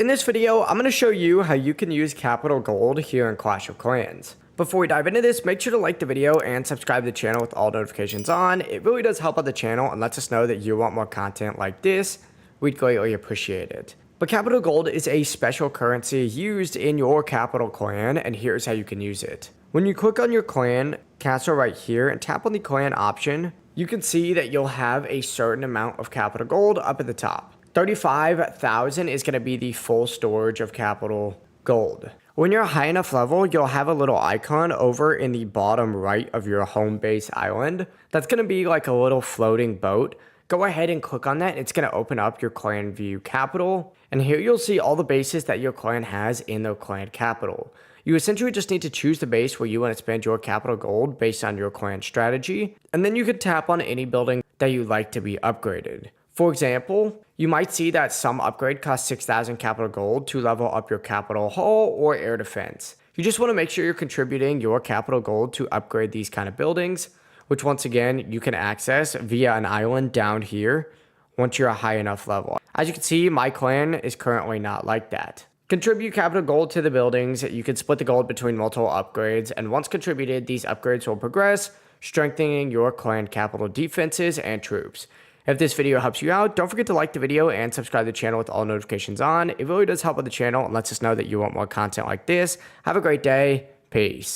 In this video, I'm going to show you how you can use Capital Gold here in Clash of Clans. Before we dive into this, make sure to like the video and subscribe to the channel with all notifications on. It really does help out the channel and lets us know that you want more content like this. We'd greatly appreciate it. But Capital Gold is a special currency used in your Capital clan, and here's how you can use it. When you click on your clan castle right here and tap on the clan option, you can see that you'll have a certain amount of Capital Gold up at the top. 35,000 is going to be the full storage of Capital Gold. When you're a high enough level, you'll have a little icon over in the bottom right of your home base island. That's going to be like a little floating boat. Go ahead and click on that. It's going to open up your clan view capital. And here you'll see all the bases that your clan has in their clan capital. You essentially just need to choose the base where you want to spend your Capital Gold based on your clan strategy. And then you can tap on any building that you'd like to be upgraded. For example, you might see that some upgrade costs 6,000 Capital Gold to level up your Capital Hull or Air Defense. You just want to make sure you're contributing your Capital Gold to upgrade these kind of buildings, which once again, you can access via an island down here once you're a high enough level. As you can see, my clan is currently not like that. Contribute Capital Gold to the buildings. You can split the gold between multiple upgrades, and once contributed, these upgrades will progress, strengthening your clan capital defenses and troops. If this video helps you out, don't forget to like the video and subscribe to the channel with all notifications on. It really does help with the channel and lets us know that you want more content like this. Have a great day. Peace.